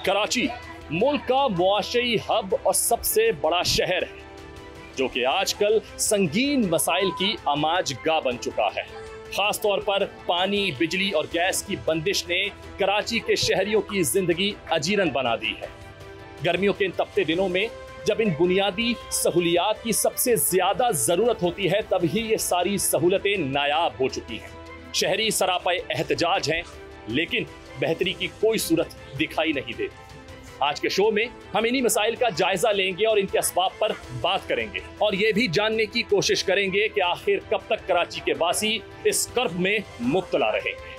कराची मुल्क का मुआशरी हब और सबसे बड़ा शहर है, जो कि आजकल संगीन मसाइल की आमाजगाह बन चुका है। खास तौर पर पानी, बिजली और गैस की बंदिश ने कराची के शहरियों की जिंदगी अजीरन बना दी है। गर्मियों के इन तपते दिनों में जब इन बुनियादी सहूलियात की सबसे ज्यादा जरूरत होती है, तभी ये सारी सहूलतें नायाब हो चुकी हैं। शहरी सरापा एहतजाज हैं, लेकिन बेहतरी की कोई सूरत दिखाई नहीं देती। आज के शो में हम इन्हीं मसाइल का जायजा लेंगे और इनके असबाब पर बात करेंगे और ये भी जानने की कोशिश करेंगे कि आखिर कब तक कराची के वासी इस कर्ब में मुब्तला रहेंगे।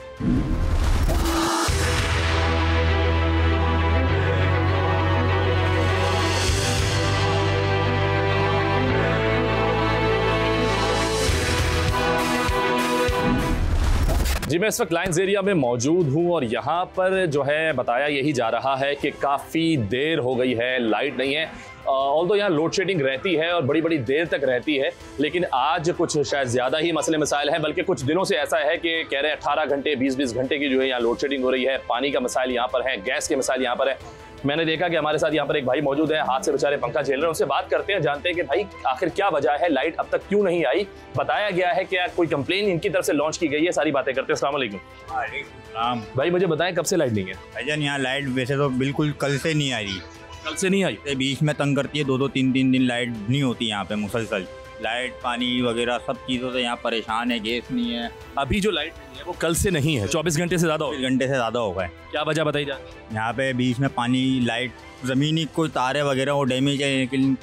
जी, मैं इस वक्त लाइन्स एरिया में मौजूद हूँ और यहाँ पर जो है बताया यही जा रहा है कि काफ़ी देर हो गई है, लाइट नहीं है। ऑल्दो यहाँ लोड शेडिंग रहती है और बड़ी बड़ी देर तक रहती है, लेकिन आज कुछ शायद ज़्यादा ही मसले मसाइल हैं। बल्कि कुछ दिनों से ऐसा है कि कह रहे हैं 18 घंटे 20-20 घंटे की जो है यहाँ लोड शेडिंग हो रही है। पानी का मसाइल यहाँ पर है, गैस के मसाइल यहाँ पर है। मैंने देखा कि हमारे साथ यहाँ पर एक भाई मौजूद है, हाथ से बेचारे पंखा झेल रहे हैं। उनसे बात करते हैं, जानते हैं कि भाई आखिर क्या वजह है, लाइट अब तक क्यों नहीं आई। बताया गया है कि कोई कंप्लेन इनकी तरफ से लॉन्च की गई है। सारी बातें करते हैं। अस्सलाम वालेकुम। भाई मुझे बताएं कब से लाइट नहीं है? भाईजान यहाँ लाइट वैसे तो बिल्कुल कल से नहीं आई। कल से नहीं आई? बीच में तंग करती है, 2-2 3-3 दिन लाइट नहीं होती यहाँ पे मुसलसल। लाइट पानी वगैरह सब चीज़ों से यहाँ परेशान है, गैस नहीं है। अभी जो लाइट नहीं है वो कल से नहीं है, 24 घंटे से ज़्यादा हो 24 घंटे से ज़्यादा हो गए। क्या वजह बताई जाए? यहाँ पे बीच में पानी, लाइट, ज़मीनी कोई तारे वगैरह वो डैमेज है, लेकिन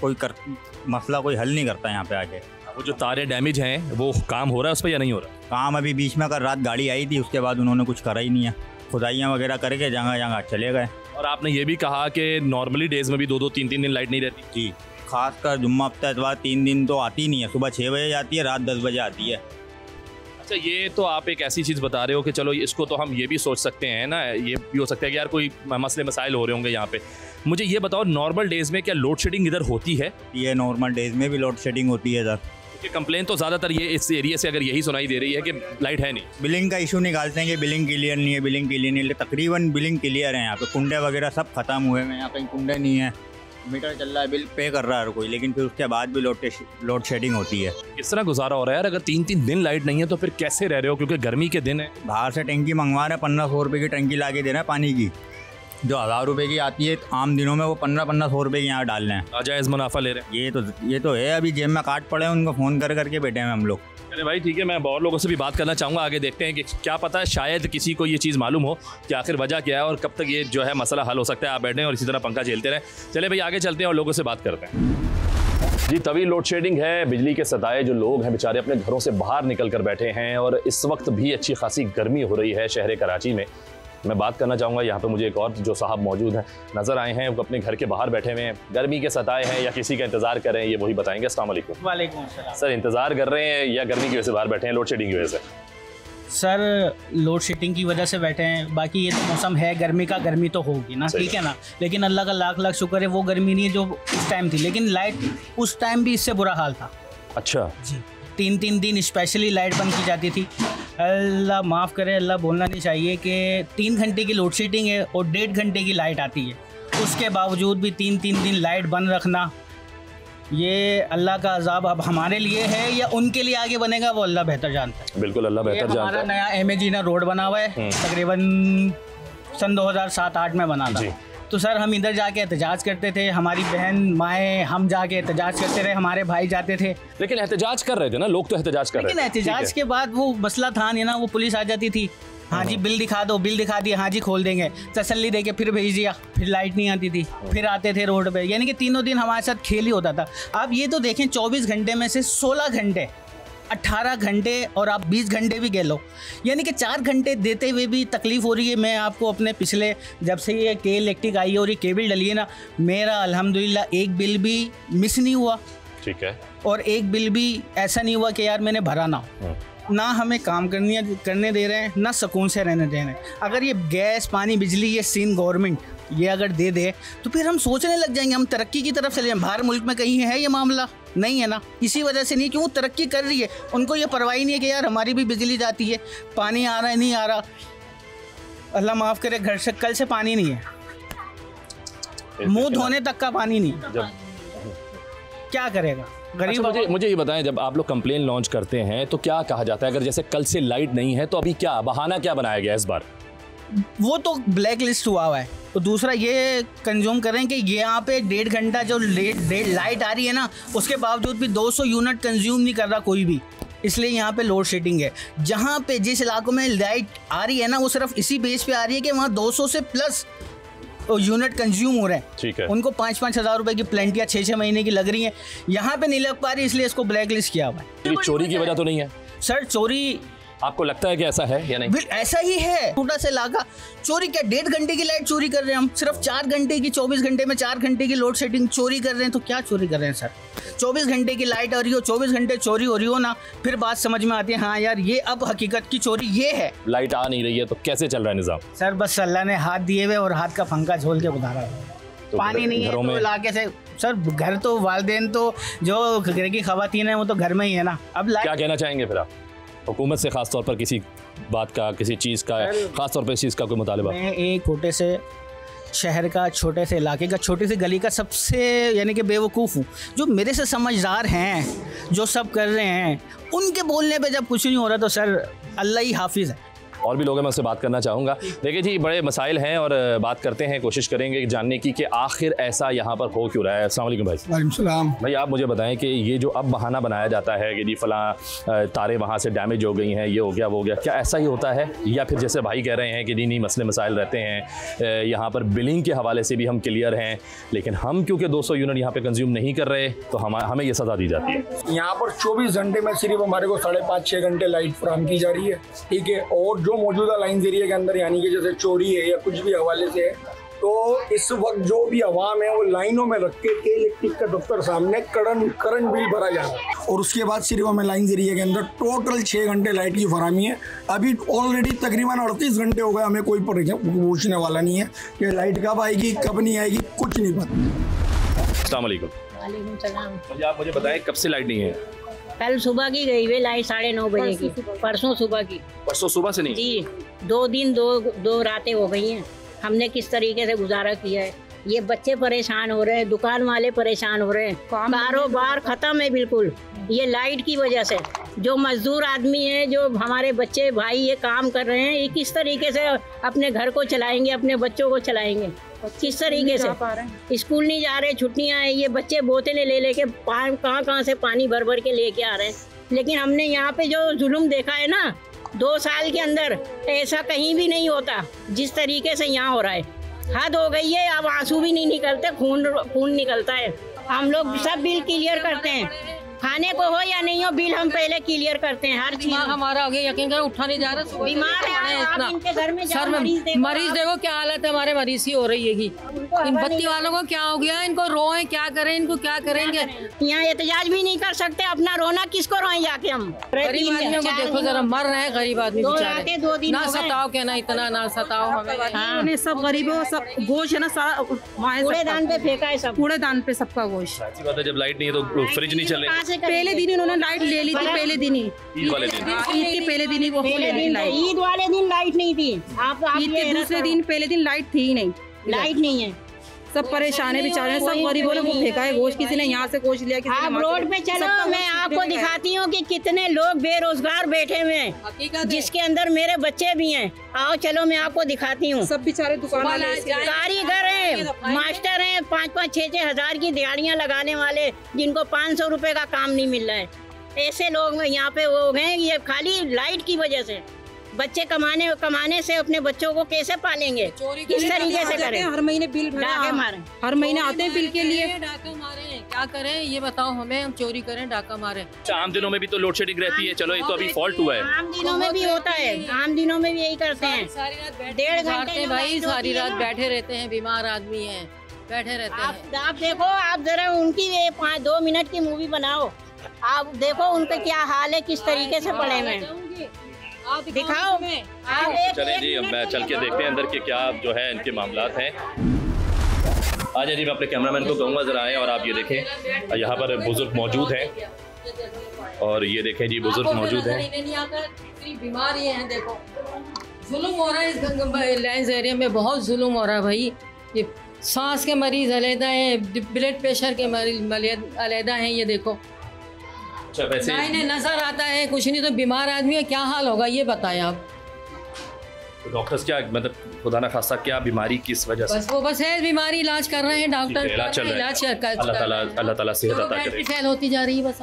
मसला कोई हल नहीं करता यहाँ पे आके। वो जो तारे डैमेज हैं वो काम हो रहा है उस पर या नहीं हो रहा? काम अभी बीच में कल रात गाड़ी आई थी, उसके बाद उन्होंने कुछ करा ही नहीं है। खुदाइयाँ वगैरह करके जगह जगह चले गए। और आपने ये भी कहा कि नॉर्मली डेज में भी 2-2 3-3 दिन लाइट नहीं रहती? जी, खासकर जुम्मा हफ्ता इतवार 3 दिन तो आती नहीं है। सुबह 6 बजे जाती है, रात 10 बजे आती है। अच्छा, ये तो आप एक ऐसी चीज़ बता रहे हो कि चलो इसको तो हम ये भी सोच सकते हैं ना, ये भी हो सकता है कि यार कोई मसले मसाइल हो रहे होंगे यहाँ पे। मुझे ये बताओ, नॉर्मल डेज़ में क्या लोड शेडिंग इधर होती है? ये नॉर्मल डेज़ में भी लोड शेडिंग होती है इधर। कंप्लेन तो ज़्यादातर ये इस एरिया से अगर यही सुनाई दे रही है कि लाइट है नहीं। बिलिंग का इशू निकालते हैं कि बिलिंग क्लियर नहीं है, बिलिंग क्लियर नहीं है। तकरीबन बिलिंग क्लियर है यहाँ पे। कुंडे वगैरह सब खत्म हुए हैं, यहाँ कहीं कुंडे नहीं है। मीटर चल रहा है, बिल पे कर रहा है हर कोई, लेकिन फिर उसके बाद भी लोड शेडिंग होती है। किस तरह गुजारा हो रहा है यार? अगर 3-3 दिन लाइट नहीं है तो फिर कैसे रह रहे हो? क्योंकि गर्मी के दिन है। बाहर से टंकी मंगवा रहे हैं, 1500 रुपये की टंकी ला के दे रहे हैं पानी की। जो 1000 रुपये की आती है आम दिनों में, वो 1500 रुपये की यहाँ डाल रहे हैं। नाजायज़ मुनाफा ले रहे हैं। ये तो है। अभी जेब में काट पड़े हैं, उनको फ़ोन कर करके बैठे हैं हम लोग। अरे भाई ठीक है, मैं और लोगों से भी बात करना चाहूँगा। आगे देखते हैं कि क्या पता है शायद किसी को ये चीज़ मालूम हो कि आखिर वजह क्या है और कब तक ये जो है मसला हल हो सकता है। आप बैठें और इसी तरह पंखा झेलते रहें। चले भाई आगे चलते हैं और लोगों से बात करते हैं। जी, तभी लोड शेडिंग है, बिजली के सताए जो लोग हैं बेचारे अपने घरों से बाहर निकल कर बैठे हैं और इस वक्त भी अच्छी खासी गर्मी हो रही है शहर कराची में। मैं बात करना चाहूँगा, यहाँ पे मुझे एक और जो साहब मौजूद हैं नज़र आए हैं, वो अपने घर के बाहर बैठे हुए हैं, गर्मी के सताए हैं या किसी का इंतज़ार कर रहे हैं, ये वही बताएंगे। अस्सलाम वालेकुम। वालेकुम अस्सलाम। सर, इंतज़ार कर रहे हैं या गर्मी की वजह से बाहर बैठे हैं, लोड शेडिंग की वजह से? सर, लोड शेडिंग की वजह से बैठे हैं। बाकी ये तो मौसम है गर्मी का, गर्मी तो होगी ना, ठीक है ना। लेकिन अल्लाह का लाख लाख शुक्र है वो गर्मी नहीं है जो उस टाइम थी। लेकिन लाइट उस टाइम भी इससे बुरा हाल था। अच्छा जी, 3-3 दिन स्पेशली लाइट बंद की जाती थी। अल्लाह माफ़ करे, अल्लाह बोलना नहीं चाहिए कि 3 घंटे की लोड शेडिंग है और 1.5 घंटे की लाइट आती है, उसके बावजूद भी 3-3 दिन लाइट बंद रखना, ये अल्लाह का अजाब अब हमारे लिए है या उनके लिए आगे बनेगा वो अल्लाह बेहतर जानता है। बिल्कुल, अल्लाह बेहतर जानता है। हमारा नया एमएजीना रोड बना हुआ है, तकरीबन सन 2007-8 में बना था। तो सर हम इधर जाके एहतजाज करते थे, हमारी बहन माएँ हम जाके एहतजाज करते रहे, हमारे भाई जाते थे। लेकिन एहतजाज कर रहे थे ना लोग, तो एहतजाज कर रहे थे। लेकिन एहतजाज के बाद वो मसला था नहीं ना, वो पुलिस आ जाती थी, हाँ जी बिल दिखा दो, बिल दिखा दिया, हाँ जी खोल देंगे, तसल्ली दे के फिर भेज दिया, फिर लाइट नहीं आती थी, फिर आते थे रोड पे। यानी कि तीनों दिन हमारे साथ खेल ही होता था। आप ये तो देखें 24 घंटे में से 16 घंटे 18 घंटे और आप 20 घंटे भी गए लो, यानी कि 4 घंटे देते हुए भी तकलीफ़ हो रही है। मैं आपको अपने पिछले जब से ये के इलेक्ट्रिक आई है और ये केबल डली है ना, मेरा अल्हम्दुलिल्लाह एक बिल भी मिस नहीं हुआ, ठीक है, और एक बिल भी ऐसा नहीं हुआ कि यार मैंने भरा ना हो। ना हमें काम करने दे रहे हैं, ना सुकून से रहने दे रहे हैं। अगर ये गैस पानी बिजली ये सीन गवर्नमेंट ये अगर दे दे तो फिर हम सोचने लग जाएंगे, हम तरक्की की तरफ चले जाएंगे। बाहर मुल्क में कहीं है ये मामला? नहीं है ना। इसी वजह से नहीं कि वो तरक्की कर रही है, उनको ये परवाह नहीं है कि यार हमारी भी बिजली जाती है, पानी आ रहा है नहीं आ रहा। अल्लाह माफ़ करे, घर से कल से पानी नहीं है, मुंह धोने तक का पानी नहीं, क्या करेगा गरीब। अच्छा, मुझे ये बताएं, जब आप लोग कंप्लेन लॉन्च करते हैं तो क्या कहा जाता है? अगर जैसे कल से लाइट नहीं है तो अभी क्या बहाना क्या बनाया गया इस बार? वो तो ब्लैक लिस्ट हुआ है। तो दूसरा ये कंज्यूम करें कि ये यहाँ पे 1.5 घंटा जो लाइट आ रही है ना, उसके बावजूद भी 200 यूनिट कंज्यूम नहीं कर रहा कोई भी, इसलिए यहाँ पे लोड शेडिंग है। जहाँ पे जिस इलाकों में लाइट आ रही है ना, वो सिर्फ इसी बेस पे आ रही है कि वहाँ 200 से प्लस यूनिट कंज्यूम हो रहे हैं। ठीक है। उनको 5-5 हज़ार रुपए की प्लेंटियाँ 6-6 महीने की लग रही हैं, यहाँ पे नहीं लग पा रही, इसलिए इसको ब्लैक लिस्ट किया हुआ है। चोरी की वजह तो नहीं है सर? चोरी आपको लगता है कि ऐसा है या नहीं? ऐसा ही है, छोटा सा इलाका, चोरी क्या 1.5 घंटे की लाइट चोरी कर रहे हैं हम, सिर्फ 4 घंटे की, 24 घंटे में 4 घंटे की लोड शेडिंग चोरी कर रहे हैं। तो क्या चोरी कर रहे हैं सर? 24 घंटे की लाइट आ रही हो, 24 घंटे चोरी हो रही हो ना, फिर बात समझ में आती है, हाँ यार ये अब हकीकत की चोरी ये है। लाइट आ नहीं रही है तो कैसे चल रहा है निजाम? सर बस अल्लाह ने हाथ दिए हुए और हाथ का फंका झोल के उतारा है। तो पानी नहीं है घरों तो में इलाके से सर, घर तो वालिदैन तो जो घर की खवातीन है वो तो घर में ही है ना। अब क्या कहना चाहेंगे फिर आप हुकूमत से, खास तौर पर किसी बात का, किसी चीज़ का, खास तौर पर इस चीज़ का कोई मुतालबा? मैं एक छोटे से शहर का, छोटे से इलाके का, छोटी सी गली का सबसे यानी कि बेवकूफ़ हूँ। जो मेरे से समझदार हैं, जो सब कर रहे हैं, उनके बोलने पे जब कुछ नहीं हो रहा तो सर अल्लाह ही हाफिज़ है। और भी लोग हैं, मैं उससे बात करना चाहूँगा। देखिए जी, बड़े मसाइल हैं और बात करते हैं, कोशिश करेंगे जानने की कि आखिर ऐसा यहाँ पर हो क्यों रहा है। अस्सलाम वालेकुम भाई। वालेकुम सलाम। भाई आप मुझे बताएं कि ये जो अब बहाना बनाया जाता है कि जी फलां तारे वहाँ से डैमेज हो गई हैं, ये हो गया वो हो गया, क्या ऐसा ही होता है या फिर जैसे भाई कह रहे हैं कि नहीं मसले मसाइल रहते हैं, यहाँ पर बिलिंग के हवाले से भी हम क्लियर हैं, लेकिन हम क्योंकि 200 यूनिट यहाँ पर कंज्यूम नहीं कर रहे तो हमें ये सज़ा दी जाती है? यहाँ पर 24 घंटे में सिर्फ हमारे को 5.5-6 घंटे लाइट फराहम की जा रही है, ठीक है। और जो मौजूदा लाइन एरिया के अंदर यानी कि जैसे चोरी है या कुछ भी हवाले से है, तो इस वक्त जो भी आवाम है वो लाइनों में रख के इलेक्ट्रिक का दफ्तर सामने करंट बिल भरा जाता है। और उसके बाद सिर्फ हमें लाइन एरिया के अंदर टोटल 6 घंटे लाइट की फराहमी है। अभी ऑलरेडी तकरीबन 38 घंटे हो गए, हमें कोई पूछने वाला नहीं है कि लाइट कब आएगी कब नहीं आएगी, कुछ नहीं पता। अस्सलाम वालेकुम। वालेकुम सलाम। आप मुझे बताएं कब से लाइट नहीं है? कल सुबह की गई हुई लाइट 9:30 बजे की, परसों सुबह की। परसों सुबह से नहीं जी, 2 दिन 2 रातें हो गई हैं। हमने किस तरीके से गुजारा किया है, ये बच्चे परेशान हो रहे हैं, दुकान वाले परेशान हो रहे हैं, कारोबार खत्म है बिल्कुल, ये लाइट की वजह से। जो मजदूर आदमी है, जो हमारे बच्चे भाई ये काम कर रहे हैं, ये किस तरीके से अपने घर को चलाएंगे, अपने बच्चों को चलाएंगे, किस तरीके से? स्कूल नहीं जा रहे, छुट्टियां हैं, ये बच्चे बोतलें ले लेके कहाँ से पानी भर भर के लेके आ रहे हैं। लेकिन हमने यहाँ पे जो जुल्म देखा है ना 2 साल के अंदर, ऐसा कहीं भी नहीं होता जिस तरीके से यहाँ हो रहा है। हद हो गई है, अब आंसू भी नहीं निकलते, खून निकलता है। हम लोग सब बिल क्लियर करते हैं, खाने को हो या नहीं हो, बिल हम पहले क्लियर करते हैं हर चीज। हमारा आगे यकीन करो उठा नहीं जा रहा, बीमार है आप इनके घर में सर मरीज देखो क्या हालत है, हमारे मरीज की हो रही है। इन बत्ती वालों को क्या हो गया, इनको रोएं क्या करें, इनको क्या करेंगे? यहाँ एहतजाज भी नहीं कर सकते, अपना रोना किसको रोएं जाके हम? गरीब आदमियों को देखो जरा, मर रहे हैं गरीब आदमी बेचारे। 2 दिन ना सताओ के ना इतना ना सताओ हमें। सब गरीबों, सब गोश्त है ना सारा कूड़ेदान पे फेंका है, सब कूड़ेदान पे सबका गोश्त। ऐसी बात है, जब लाइट नहीं है तो फ्रिज नहीं चल रही। पहले दिन इन्होंने लाइट ले ली थी, पहले दिन ही ईद वाले दिन, ईद के पहले दिन ही वो लाइट। ईद वाले दिन लाइट नहीं थी, आप ईद के दूसरे दिन पहले दिन लाइट थी ही नहीं, लाइट नहीं है। सब परेशान है बेचारे, सब गरीबों ने वो फेंका है गोश्त, किसी ने यहाँ से गोश्त लिया, किसी आप ने रोड पे चलो, मैं आपको दिखाती हूँ कि कितने लोग बेरोजगार बैठे हुए हैं, जिसके अंदर मेरे बच्चे भी हैं। आओ चलो मैं आपको दिखाती हूँ। सब बेचारे दुकान वाले, कारीगर हैं, मास्टर हैं, 5-5, 6-6 हज़ार की दिहाड़ियाँ लगाने वाले, जिनको 500 रुपए का काम नहीं मिल रहा है, ऐसे लोग यहाँ पे वो गए। ये खाली लाइट की वजह से बच्चे कमाने से अपने बच्चों को कैसे पालेंगे, किस तरीके से करें? हर महीने बिल डाके मारे, हर महीने आते हैं बिल के लिए। डाका मारे क्या करें ये बताओ हमें, हम चोरी करें डाका मारे? आम दिनों में भी तो लोड शेडिंग रहती है, चलो ये तो अभी फॉल्ट हुआ है। आम दिनों में भी होता है, आम दिनों में भी यही करते हैं। सारी रात 1.5 घंटे भाई, सारी रात बैठे रहते हैं, बीमार आदमी है, बैठे रहते हैं। आप देखो, आप जरा उनकी 2 मिनट की मूवी बनाओ, आप देखो उनका क्या हाल है, किस तरीके से पड़े हुए हैं, दिखाओ। चले जी, अब मैं चल के देखते हैं अंदर के क्या जो है इनके मामलात हैं। आ जाइए, मैं अपने कैमरामैन को कहूँगा ज़रा आए और आप ये देखें, यहाँ पर बुजुर्ग मौजूद हैं और ये देखें जी बुजुर्ग मौजूद हैं। बीमार ये हैं, देखो जुल्म हो रहा है इस लैंस एरिया में, बहुत जुल्म हो रहा है भाई। ये सांस के मरीज अलहदा हैं, ब्लड प्रेशर के मरीज अलहदा हैं। ये देखो अच्छा, वैसे इन्हें नजर आता है कुछ नहीं, तो बीमार आदमी का क्या हाल होगा ये बताएं आप। तो डॉक्टर्स क्या मतलब खुदा ना खास्ता क्या बीमारी किस वजह से? बस है बीमारी, इलाज कर रहे हैं डॉक्टर, इलाज चल रहा है। अल्लाह ताला सेहत अता करे। फैल होती जा रही है बस।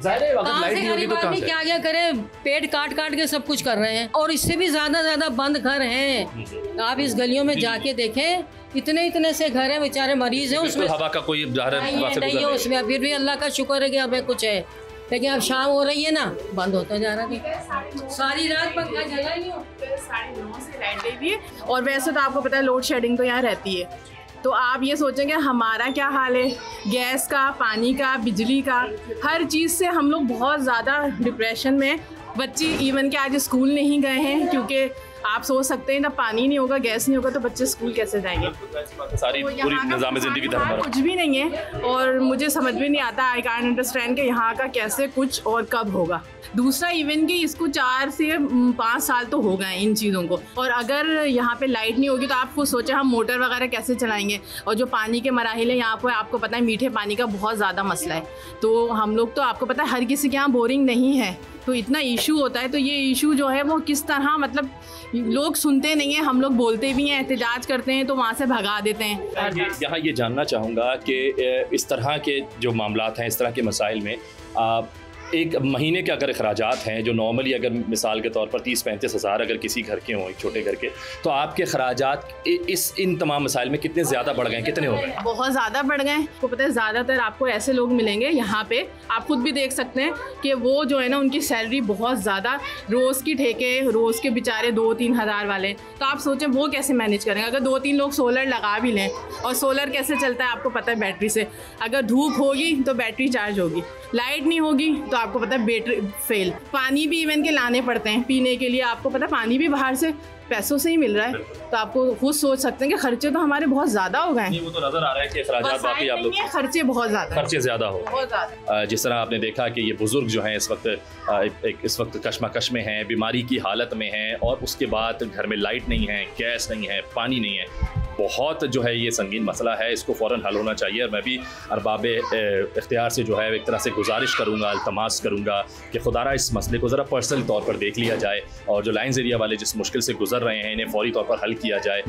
ज़ाहिर है अगर लाइट नहीं होगी तो कहाँ से? क्या करे, पेट काट काट के सब कुछ कर रहे हैं, और इससे भी ज्यादा बंद घर हैं। आप इस गलियों में जाके देखें, इतने से घर हैं, बेचारे मरीज हैं, उसमें हवा का कोई नहीं है उसमें। फिर भी अल्लाह का शुक्र है कि हमें कुछ है, लेकिन अब शाम हो रही है ना, बंद होता जा रहा है। सारी रात पंखा चला नहीं हो, 9:30 से लाइट गई हुई है। और वैसे तो आपको पता है लोड शेडिंग तो यहाँ रहती है, तो आप ये सोचेंगे हमारा क्या हाल है, गैस का, पानी का, बिजली का, हर चीज़ से हम लोग बहुत ज़्यादा डिप्रेशन में। बच्चे इवन के आज स्कूल नहीं गए हैं, क्योंकि आप सोच सकते हैं ना, पानी नहीं होगा, गैस नहीं होगा, तो बच्चे स्कूल कैसे जाएंगे। सारी पूरी निज़ाम ज़िंदगी कुछ भी नहीं है, और मुझे समझ में नहीं आता, आई कांट अंडरस्टैंड कि यहाँ का कैसे कुछ और कब होगा। दूसरा इवन कि इसको 4 से 5 साल तो हो गए इन चीज़ों को, और अगर यहाँ पे लाइट नहीं होगी तो आप खुद सोचें हम मोटर वगैरह कैसे चलाएंगे। और जो पानी के मराहिल है यहाँ पर, आपको पता है मीठे पानी का बहुत ज़्यादा मसला है, तो हम लोग तो आपको पता है हर किसी के यहाँ बोरिंग नहीं है, तो इतना इशू होता है। तो ये इशू जो है वो किस तरह, मतलब लोग सुनते नहीं हैं, हम लोग बोलते भी हैं, एहतजाज करते हैं तो वहाँ से भगा देते हैं। यहाँ ये जानना चाहूँगा कि इस तरह के जो मामलात हैं, इस तरह के मसाइल में एक महीने के अगर अखराजात हैं जो नॉर्मली अगर मिसाल के तौर पर 30-35 हज़ार अगर किसी घर के हों, एक छोटे घर के, तो आपके अखराजात इन तमाम मसाइल में कितने ज़्यादा बढ़ गए, कितने हो गए? बहुत ज़्यादा बढ़ गए। आपको पता है ज़्यादातर आपको ऐसे लोग मिलेंगे यहाँ पे, आप खुद भी देख सकते हैं कि वो जो है ना, उनकी सैलरी बहुत ज़्यादा, रोज़ की ठेके, रोज़ के बेचारे 2-3 हज़ार वाले, तो आप सोचें वो कैसे मैनेज करेंगे। अगर 2-3 लोग सोलर लगा भी लें, और सोलर कैसे चलता है आपको पता है, बैटरी से। अगर धूप होगी तो बैटरी चार्ज होगी, लाइट नहीं होगी तो आपको पता है बैटरी फेल। पानी भी इवन के लाने पड़ते हैं पीने के लिए, आपको पता है पानी भी बाहर से पैसों से ही मिल रहा है, तो आपको खुद सोच सकते हैं कि खर्चे तो हमारे बहुत ज़्यादा हो गए हैं। वो तो नज़र आ रहा है कि अखराजात बाकी आप लोग खर्चे बहुत ज़्यादा हो, बहुत ज़्यादा। जिस तरह आपने देखा कि ये बुज़ुर्ग जो हैं इस वक्त कशमकश में हैं, बीमारी की हालत में हैं, और उसके बाद घर में लाइट नहीं है, गैस नहीं है, पानी नहीं है, बहुत जो है ये संगीन मसला है, इसको फ़ौरन हल होना चाहिए। और मैं भी अरबाब इख्तियार से जो है एक तरह से गुजारिश करूँगा, इल्तमास करूँगा कि खुदारा इस मसले को ज़रा पर्सनल तौर पर देख लिया जाए, और जो लाइन्स एरिया वाले जिस मुश्किल से गुजर रहे हैं, इन्हें फौरी तौर पर हल किया जाए।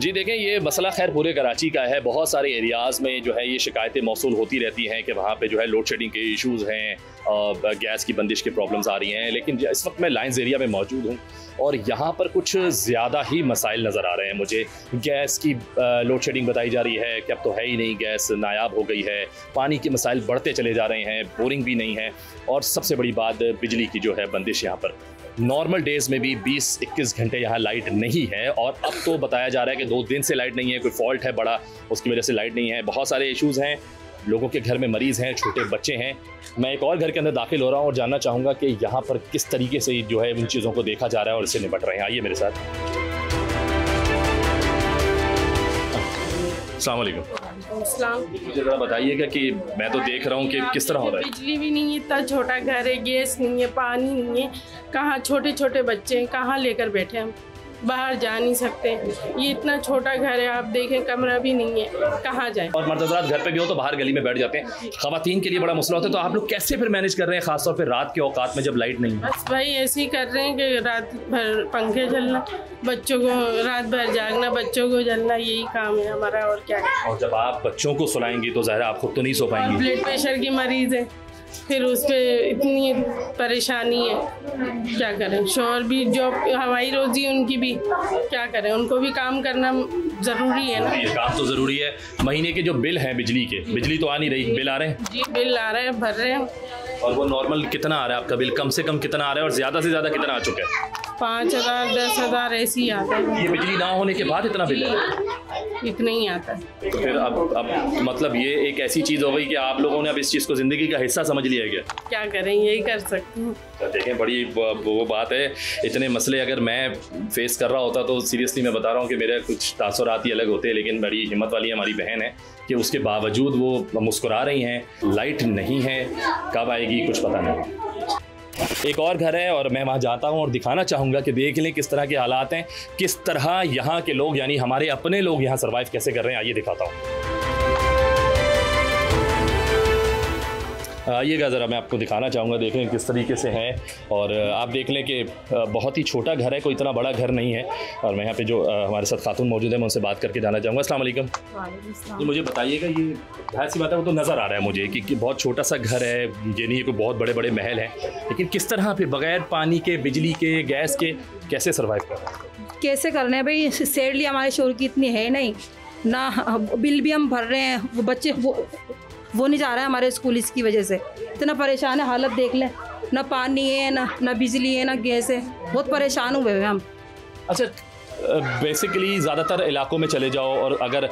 जी देखें, ये मसला खैर पूरे कराची का है। बहुत सारे एरियाज़ में जो है ये शिकायतें मौसूल होती रहती हैं कि वहाँ पे जो है लोड शेडिंग के इश्यूज़ हैं, और गैस की बंदिश की प्रॉब्लम्स आ रही हैं। लेकिन इस वक्त मैं लाइन्स एरिया में मौजूद हूँ, और यहाँ पर कुछ ज़्यादा ही मसाइल नज़र आ रहे हैं मुझे। गैस की लोड शेडिंग बताई जा रही है कि अब तो है ही नहीं, गैस नायाब हो गई है। पानी के मसाइल बढ़ते चले जा रहे हैं, बोरिंग भी नहीं है, और सबसे बड़ी बात बिजली की जो है बंदिश। यहाँ पर नॉर्मल डेज़ में भी 20-21 घंटे यहाँ लाइट नहीं है, और अब तो बताया जा रहा है कि 2 दिन से लाइट नहीं है, कोई फॉल्ट है बड़ा, उसकी वजह से लाइट नहीं है। बहुत सारे इश्यूज़ हैं, लोगों के घर में मरीज़ हैं, छोटे बच्चे हैं। मैं एक और घर के अंदर दाखिल हो रहा हूँ और जानना चाहूँगा कि यहाँ पर किस तरीके से जो है इन चीज़ों को देखा जा रहा है और इससे निपट रहे हैं। आइए मेरे साथ। अस्सलाम वालेकुम। मुझे ज़रा बताइएगा कि मैं तो देख रहा हूँ कि किस तरह हो रहा है। बिजली भी नहीं है, इतना छोटा घर है, गैस नहीं है, पानी नहीं है, कहाँ छोटे छोटे बच्चे हैं, कहाँ लेकर बैठे हम, बाहर जा नहीं सकते। ये इतना छोटा घर है, आप देखें कमरा भी नहीं है, कहाँ जाएं। और मर्द हज़रात घर पे भी हो तो बाहर गली में बैठ जाते हैं। ख़वातीन के लिए बड़ा मसला होता है, तो आप लोग कैसे फिर मैनेज कर रहे हैं, खासतौर पर रात के औकात में जब लाइट नहीं है? बस भाई ऐसे ही कर रहे हैं कि रात भर पंखे चलना, बच्चों को रात भर जागना, बच्चों को जलना, यही काम है हमारा, और क्या है। और जब आप बच्चों को सुलाएंगी तो ज़ाहिर आप खुद तो नहीं सो पाएंगी। ब्लड प्रेशर की मरीज़ है, फिर उस पर इतनी परेशानी है, क्या करें। शोहर भी जॉब, हवाई रोजी उनकी भी, क्या करें, उनको भी काम करना ज़रूरी है ना। ये काम तो ज़रूरी है। महीने के जो बिल हैं बिजली के, बिजली तो आ नहीं रही, बिल आ रहे हैं? जी बिल आ रहे हैं, भर रहे हैं। और वो नॉर्मल कितना आ रहा है आपका बिल? कम से कम कितना आ रहा है और ज़्यादा से ज़्यादा कितना आ चुका है? 5,000 10,000 ऐसे ही आता है। ये बिजली ना होने के बाद इतना बिल है? इतना ही आता है। तो फिर अब मतलब ये एक ऐसी चीज़ हो गई कि आप लोगों ने अब इस चीज़ को ज़िंदगी का हिस्सा समझ लिया है क्या करें, यही कर सकते हैं। देखें, बड़ी वो बात है। इतने मसले अगर मैं फेस कर रहा होता तो सीरियसली मैं बता रहा हूँ कि मेरे कुछ तासुरात ही अलग होते, लेकिन बड़ी हिम्मत वाली हमारी बहन है कि उसके बावजूद वो मुस्कुरा रही हैं। लाइट नहीं है, कब आएगी कुछ पता नहीं। एक और घर है और मैं वहाँ जाता हूँ और दिखाना चाहूँगा कि देख लें किस तरह के हालात हैं, किस तरह यहाँ के लोग यानी हमारे अपने लोग यहाँ सर्वाइव कैसे कर रहे हैं। आइए दिखाता हूँ। आइएगा ज़रा, मैं आपको दिखाना चाहूँगा, देखें किस तरीके से है। और आप देख लें कि बहुत ही छोटा घर है, कोई इतना बड़ा घर नहीं है। और मैं यहाँ पे जो हमारे साथ खातून मौजूद है, मैं उनसे बात करके जाना चाहूँगा। अस्सलाम वालेकुम। तो मुझे बताइएगा, ये जाहिर सी बात है वो तो नज़र आ रहा है मुझे कि बहुत छोटा सा घर है, ये नहीं है कोई बहुत बड़े बड़े महल हैं, लेकिन किस तरह पे बगैर पानी के, बिजली के, गैस के कैसे सर्वाइव कर रहे हैं? कैसे करने हैं भाई, सैलरी हमारे शोर की इतनी है नहीं ना, बिल भी हम भर रहे हैं, वो बच्चे वो नहीं जा रहा है हमारे स्कूल, इसकी वजह से इतना परेशान है। हालत देख लें, ना पानी है, ना बिजली है, ना गैस है, बहुत परेशान हुए हैं हम। अच्छा, बेसिकली ज़्यादातर इलाकों में चले जाओ और अगर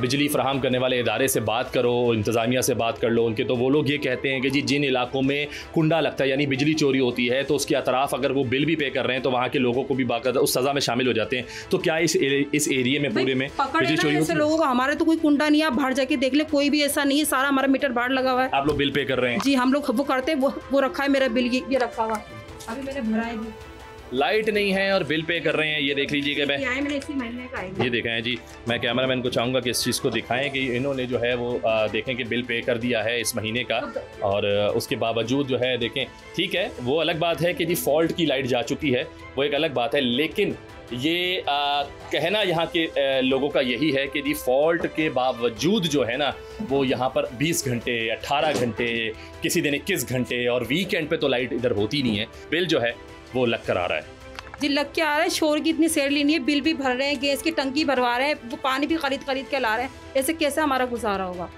बिजली फ़राहम करने वाले इदारे से बात करो, इंतज़ामिया से बात कर लो उनके, तो वो लोग ये कहते हैं कि जी जिन इलाकों में कुंडा लगता है यानी बिजली चोरी होती है तो उसके अतराफ़ अगर वो बिल भी पे कर रहे हैं तो वहाँ के लोगों को भी बाकायदा उस सज़ा में शामिल हो जाते हैं। तो क्या इस एरिए में पूरे में बिजली चोरी होती है? लोगों को, हमारे तो कोई कुंडा नहीं है, बाहर जाके देख ले, कोई भी ऐसा नहीं है, सारा हमारा मीटर बाहर लगा हुआ है। आप लोग बिल पे कर रहे हैं? जी, हम लोग वो करते हैं, वो रखा है मेरा बिल, ये रखा हुआ, अभी मैंने भरा है। लाइट नहीं है और बिल पे कर रहे हैं। ये देख लीजिएगा, मैं इसी महीने का है। ये देखें जी, मैं कैमरामैन को चाहूँगा कि इस चीज़ को दिखाएं कि इन्होंने जो है वो देखें कि बिल पे कर दिया है इस महीने का, और उसके बावजूद जो है देखें, ठीक है वो अलग बात है कि जी फॉल्ट की लाइट जा चुकी है, वो एक अलग बात है, लेकिन ये कहना यहाँ के लोगों का यही है कि जी फॉल्ट के बावजूद जो है ना वो यहाँ पर 20 घंटे 18 घंटे, किसी दिन 21 घंटे, और वीकेंड पे तो लाइट इधर होती नहीं है। बिल जो है वो लग कर आ रहा है जी, लग के आ रहा है। शोर की इतनी सैलरी नहीं है, बिल भी भर रहे हैं, गैस की टंकी भरवा रहे हैं, वो पानी भी खरीद के ला रहे हैं, ऐसे कैसे हमारा गुजारा होगा?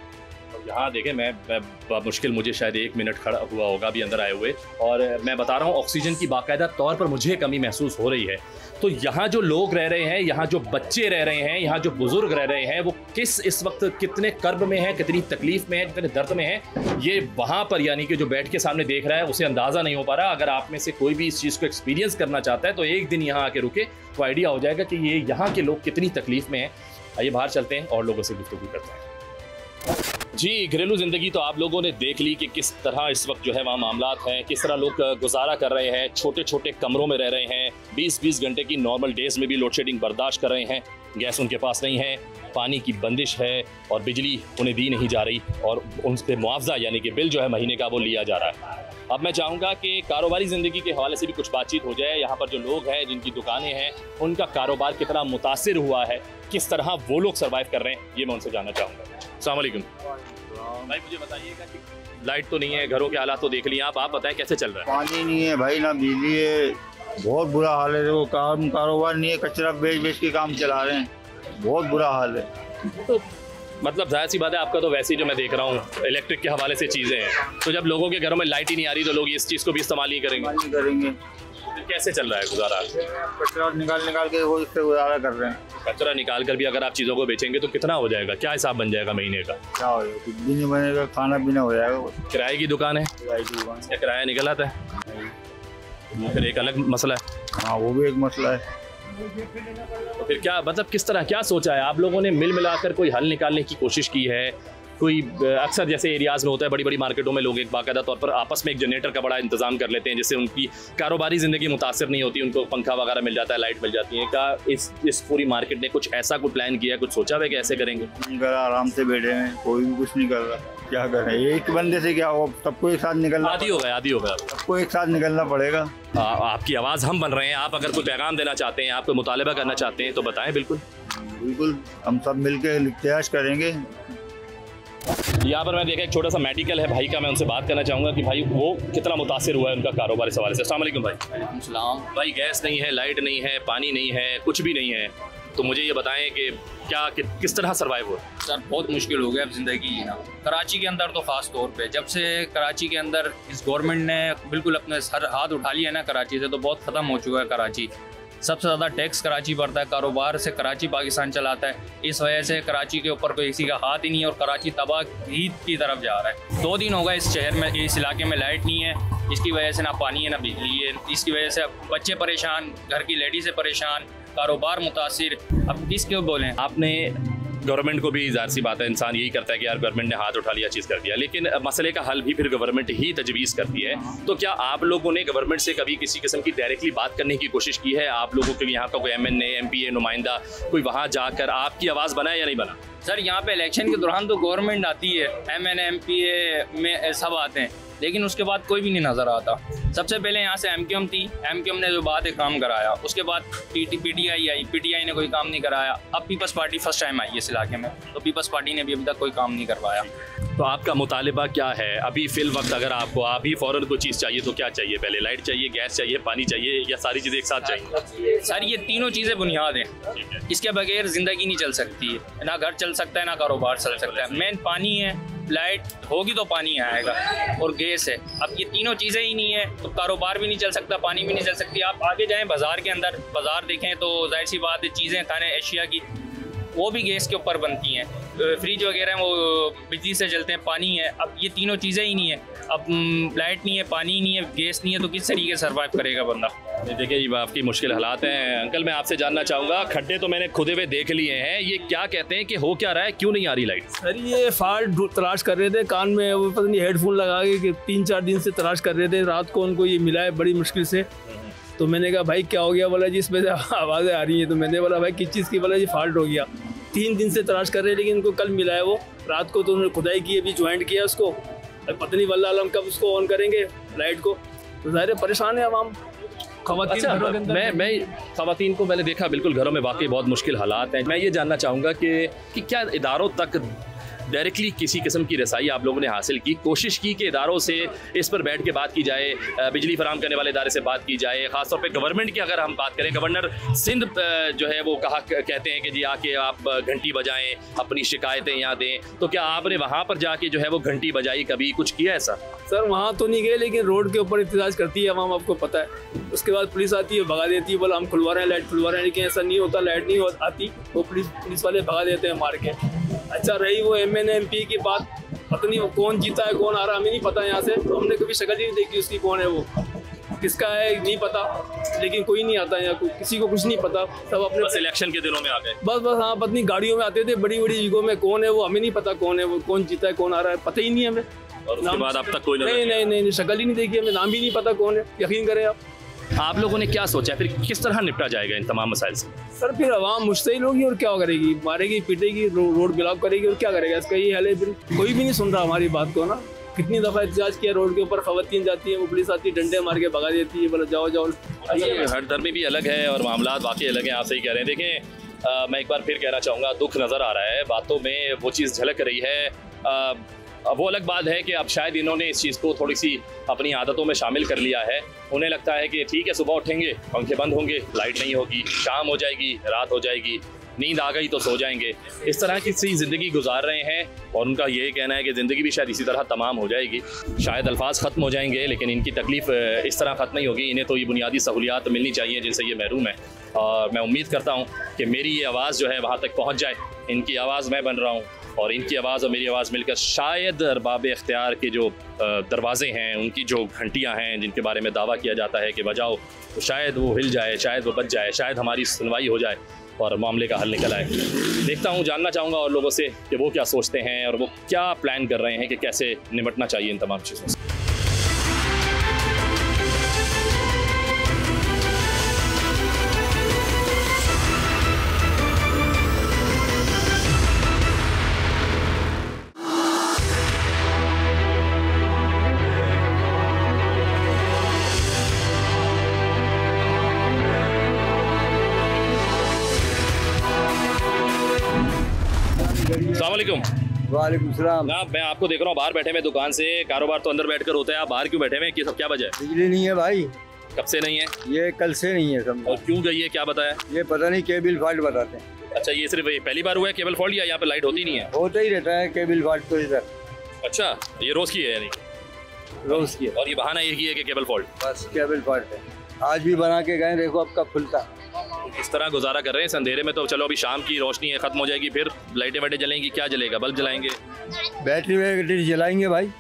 यहाँ देखें, मैं मुश्किल मुझे शायद 1 मिनट खड़ा हुआ होगा अभी अंदर आए हुए, और मैं बता रहा हूँ ऑक्सीजन की बाकायदा तौर पर मुझे कमी महसूस हो रही है। तो यहाँ जो लोग रह रहे हैं, यहाँ जो बच्चे रह रहे हैं, यहाँ जो बुजुर्ग रह रहे हैं, वो इस वक्त कितने कर्ब में हैं, कितनी तकलीफ में है, कितने दर्द में है, ये वहाँ पर यानी कि जो बैठ के सामने देख रहा है उसे अंदाज़ा नहीं हो पा रहा। अगर आप में से कोई भी इस चीज़ को एक्सपीरियंस करना चाहता है तो एक दिन यहाँ आके रुके तो आइडिया हो जाएगा कि ये यहाँ के लोग कितनी तकलीफ में हैं। आइए बाहर चलते हैं और लोगों से गुफ्तगू करते हैं। जी, घरेलू ज़िंदगी तो आप लोगों ने देख ली कि किस तरह इस वक्त जो है वहाँ मामलात हैं, किस तरह लोग गुजारा कर रहे हैं, छोटे छोटे कमरों में रह रहे हैं, 20-20 घंटे की नॉर्मल डेज़ में भी लोड शेडिंग बर्दाश्त कर रहे हैं, गैस उनके पास नहीं है, पानी की बंदिश है और बिजली उन्हें दी नहीं जा रही, और उनसे मुआवजा यानी कि बिल जो है महीने का वो लिया जा रहा है। अब मैं चाहूँगा कि कारोबारी ज़िंदगी के हवाले से भी कुछ बातचीत हो जाए। यहाँ पर जो लोग हैं, जिनकी दुकानें हैं, उनका कारोबार कितना मुतासिर हुआ है, किस तरह वो लोग सर्वाइव कर रहे हैं, ये मैं उनसे जानना चाहूँगा। अस्सलाम वालेकुम भाई, मुझे बताइएगा कि लाइट तो नहीं है, घरों के हालात तो देख लिए आप बताएं कैसे चल रहा है? पानी नहीं है भाई, ना बिजली है, बहुत बुरा हाल है। वो कारोबार नहीं है, कचरा बेच के काम चला रहे हैं, बहुत बुरा हाल है। तो मतलब जाहिर सी बात है, आपका तो वैसे ही जो मैं देख रहा हूँ इलेक्ट्रिक के हवाले से चीज़ें हैं, तो जब लोगों के घरों में लाइट ही नहीं आ रही तो लोग इस चीज़ को भी इस्तेमाल नहीं करेंगे। फिर कैसे चल रहा है गुजारा? कचरा निकाल के वो इससे गुजारा कर रहे हैं। कचरा निकाल कर भी अगर आप चीज़ों को बेचेंगे तो कितना हो जाएगा, क्या हिसाब बन जाएगा महीने का? क्या हो जाएगा, कुछ भी नहीं बनेगा, खाना पीना हो जाएगा। किराए की दुकान है, क्या किराया निकल आता है? फिर एक अलग मसला है। हाँ, वो भी एक मसला है। तो फिर क्या मतलब किस तरह क्या सोचा है आप लोगों ने? मिल मिलाकर कोई हल निकालने की कोशिश की है? कोई अक्सर जैसे एरियाज़ में होता है, बड़ी बड़ी मार्केटों में लोग एक बाकायदा तौर पर आपस में एक जनरेटर का बड़ा इंतजाम कर लेते हैं, जिससे उनकी कारोबारी ज़िंदगी मुतासिर नहीं होती, उनको पंखा वगैरह मिल जाता है, लाइट मिल जाती है। क्या इस पूरी मार्केट ने कुछ ऐसा कोई प्लान किया, कुछ सोचा है कि ऐसे करेंगे? नहीं करा, आराम से बैठे हैं, कोई भी कुछ नहीं कर रहा। क्या करें, एक बंदे से क्या हो, सबको एक साथ निकलना, आदी हो गया सबको एक साथ निकलना पड़ेगा। आपकी आवाज़ हम बन रहे हैं, आप अगर कोई पैगाम देना चाहते हैं, आप कोई मुतालबा करना चाहते हैं तो बताएं। बिल्कुल बिल्कुल, हम सब मिलकर इख्तियाज करेंगे। यहाँ पर मैं देखा एक छोटा सा मेडिकल है भाई का, मैं उनसे बात करना चाहूँगा कि भाई वो कितना मुतासिर हुआ है उनका कारोबार इस हवाले से। अस्सलाम वालेकुम भाई। सलाम भाई, गैस नहीं है, लाइट नहीं है, पानी नहीं है, कुछ भी नहीं है, तो मुझे ये बताएं कि किस तरह सर्वाइव हो? सर बहुत मुश्किल हो गया अब ज़िंदगी जीना, कराची के अंदर तो ख़ास तौर पे। जब से कराची के अंदर इस गवर्नमेंट ने बिल्कुल अपने सर हाथ उठा लिया ना कराची से, तो बहुत ख़त्म हो चुका है कराची। सबसे ज़्यादा टैक्स कराची भरता है, कारोबार से कराची पाकिस्तान चलाता है। इस वजह से कराची के ऊपर कोई किसी का हाथ ही नहीं है और कराची तबाह की तरफ जा रहा है। 2 दिन होगा इस शहर में, इस इलाके में लाइट नहीं है। इसकी वजह से ना पानी है ना बिजली है। इसकी वजह से बच्चे परेशान, घर की लेडीज़ें परेशान, कारोबार मुतासिर। अब किसके बोलें? आपने गवर्नमेंट को भी ज़ाहिर सी बात है, इंसान यही करता है कि यार गवर्नमेंट ने हाथ उठा लिया, चीज़ कर दिया, लेकिन मसले का हल भी फिर गवर्नमेंट ही तजवीज़ करती है। तो क्या आप लोगों ने गवर्नमेंट से कभी किसी किस्म की डायरेक्टली बात करने की कोशिश की है? आप लोगों के यहाँ का कोई MNA MPA नुमाइंदा कोई वहाँ जाकर आपकी आवाज़ बना या नहीं बना? सर यहाँ पे इलेक्शन के दौरान तो गवर्नमेंट आती है, MNA MPA में सब आते हैं, लेकिन उसके बाद कोई भी नहीं नज़र आता। सबसे पहले यहाँ से MQM थी, MQM ने जो बात है काम कराया, उसके बाद PTI आई, PTI ने कोई काम नहीं कराया। अब पीपल्स पार्टी फर्स्ट टाइम आई है इस इलाके में, तो पीपल्स पार्टी ने भी अभी तक कोई काम नहीं करवाया। तो आपका मुतालिबा क्या है अभी फिल वक्त? अगर आपको अभी फ़ौरन कोई चीज़ चाहिए तो क्या चाहिए? पहले लाइट चाहिए, गैस चाहिए, पानी चाहिए, या सारी चीज़ें एक साथ चाहिए? सर ये तीनों चीज़ें बुनियाद हैं, इसके बगैर ज़िंदगी नहीं चल सकती है। ना घर चल सकता है ना कारोबार चल सकता है। मेन पानी है, लाइट होगी तो पानी आएगा, और गैस है। अब ये तीनों चीज़ें ही नहीं है तो कारोबार भी नहीं चल सकता, पानी भी नहीं चल सकती। आप आगे जाएं बाज़ार के अंदर, बाज़ार देखें तो जाहिर सी बात है चीज़ें खाने एशिया की वो भी गैस के ऊपर बनती हैं। फ्रिज वगैरह वो बिजली से चलते हैं, पानी है। अब ये तीनों चीज़ें ही नहीं है, अब लाइट नहीं है, पानी नहीं है, गैस नहीं है, तो किस तरीके से सर्वाइव करेगा बंदा? देखिए ये आपकी मुश्किल हालात हैं। अंकल मैं आपसे जानना चाहूँगा, खड्डे तो मैंने खुदे हुए देख लिए हैं, ये क्या कहते हैं कि हो क्या रहा है, क्यों नहीं आ रही लाइट? सर ये फॉल्ट तलाश कर रहे थे, कान में वो पता नहीं हेडफोन लगा के 3-4 दिन से तलाश कर रहे थे। रात को उनको ये मिला है बड़ी मुश्किल से। तो मैंने कहा भाई क्या हो गया? बोला जी इसमें से आवाज़ें आ रही हैं। तो मैंने बोला भाई किस चीज़ की? बोला जी फॉल्ट हो गया। 3 दिन से तलाश कर रहे हैं, लेकिन उनको कल मिला है वो रात को। तो उन्होंने खुदाई की, अभी ज्वाइंट किया उसको। पता नहीं वल्लाह आलम कब उसको ऑन करेंगे लाइट को। तो ज़ाहिर परेशान है आवाम, खवातीन। अच्छा, मैं खवातीन को मैंने देखा बिल्कुल घरों में वाकई बहुत मुश्किल हालात हैं। मैं ये जानना चाहूँगा कि क्या इदारों तक डायरेक्टली किसी किस्म की रसाई आप लोगों ने हासिल की, कोशिश की कि इदारों से इस पर बैठ के बात की जाए, बिजली फराहम करने वाले इदारे से बात की जाए? ख़ासतौर पे गवर्नमेंट की अगर हम बात करें, गवर्नर सिंध जो है वो कहते हैं कि जी आके आप घंटी बजाएं, अपनी शिकायतें यहाँ दें। तो क्या आपने वहाँ पर जाके जो है वो घंटी बजाई, कभी कुछ किया ऐसा? सर वहाँ तो नहीं गए, लेकिन रोड के ऊपर एहतजाज करती है आवाम, आपको पता है। उसके बाद पुलिस आती है, भगा देती है, बोला हम खुलवा रहे हैं, लाइट खुलवा रहे हैं, लेकिन ऐसा नहीं होता, लाइट नहीं आती, वो पुलिस वाले भगा देते हैं मार के। अच्छा रही वो MNA MPA की बात, पता नहीं वो कौन जीता है कौन आ रहा, हमें नहीं पता यहाँ से। तो हमने कभी शक्ल ही नहीं देखी उसकी, कौन है वो, किसका है नहीं पता, लेकिन कोई नहीं आता यहाँ, किसी को कुछ नहीं पता। सब अपने बस इलेक्शन के दिनों में आ गए। बस हाँ, पत्नी गाड़ियों में आते थे, बड़ी बड़ी जगहों में, कौन है वो हमें नहीं पता, कौन है वो, कौन जीता है कौन आ रहा है, पता ही नहीं हमें। और उसके बाद अब तक कोई नहीं शक्ल ही नहीं देखी, हमें नाम भी नहीं पता कौन है, यकीन करें आप लोगों ने क्या सोचा फिर किस तरह निपटा जाएगा इन तमाम मसाइल से? सर फिर आवाम मुश्तइल होगी और क्या करेगी, मारेगी पीटेगी, रोड ब्लॉक करेगी और क्या करेगा, इसका ये हाल है। फिर कोई भी नहीं सुन रहा हमारी बात को ना। कितनी दफ़ा एहतजाज किया रोड के ऊपर, खवातीन जाती है, वो पुलिस आती है, डंडे मार के भगा देती है, बोला जाओ जाओ। हर धर्म भी अलग है और मामला वाकई अलग हैं, आप सही कह रहे हैं। देखें मैं एक बार फिर कहना चाहूँगा, दुख नज़र आ रहा है, बातों में वो चीज़ झलक रही है। वो अलग बात है कि अब शायद इन्होंने इस चीज़ को थोड़ी सी अपनी आदतों में शामिल कर लिया है। उन्हें लगता है कि ठीक है सुबह उठेंगे, पंखे बंद होंगे, लाइट नहीं होगी, शाम हो जाएगी, रात हो जाएगी, नींद आ गई तो सो जाएंगे। इस तरह की सी ज़िंदगी गुजार रहे हैं और उनका ये कहना है कि ज़िंदगी भी शायद इसी तरह तमाम हो जाएगी। शायद अल्फाज ख़त्म हो जाएंगे, लेकिन इनकी तकलीफ़ इस तरह ख़त्म नहीं होगी। इन्हें तो ये बुनियादी सहूलियात मिलनी चाहिए जिनसे ये महरूम है, और मैं उम्मीद करता हूँ कि मेरी ये आवाज़ जो है वहाँ तक पहुँच जाए। इनकी आवाज़ मैं बन रहा हूँ और इनकी आवाज़ और मेरी आवाज़ मिलकर शायद अरबाब इख्तियार के जो दरवाजे हैं, उनकी जो घंटियां हैं जिनके बारे में दावा किया जाता है कि बजाओ, तो शायद वो हिल जाए, शायद वो बच जाए, शायद हमारी सुनवाई हो जाए और मामले का हल निकल आए। देखता हूँ, जानना चाहूँगा और लोगों से कि वो क्या सोचते हैं और वो क्या प्लान कर रहे हैं कि कैसे निपटना चाहिए इन तमाम चीज़ों से। वालेकुम सलाम। ना मैं आपको देख रहा हूँ बाहर बैठे हुए दुकान से, कारोबार तो अंदर बैठकर होता है, आप बाहर क्यों बैठे हुए हैं, क्या वजह है? बिजली नहीं है भाई। कब से नहीं है? ये कल से नहीं है सब। और क्यों गई है, क्या बताया? ये पता नहीं, केबल फॉल्ट बताते हैं। अच्छा, ये सिर्फ पहली बार हुआ है केबल फॉल्ट या यहाँ पे लाइट होती नहीं है? होता ही रहता है केबल फॉल्ट तो इधर। अच्छा, ये रोज की है यानी? रोज की है। और ये बहाना एक ही है कि केबल फॉल्ट? बस केबल फॉल्ट है। आज भी बना के गए, देखो अब कब खुलता। किस तरह गुजारा कर रहे हैं इस अंधेरे में? तो चलो अभी शाम की रोशनी है, खत्म हो जाएगी, फिर लाइटें वाइटें जलेंगी, क्या जलेगा? बल्ब जलाएंगे? बैटरी जलाएंगे भाई,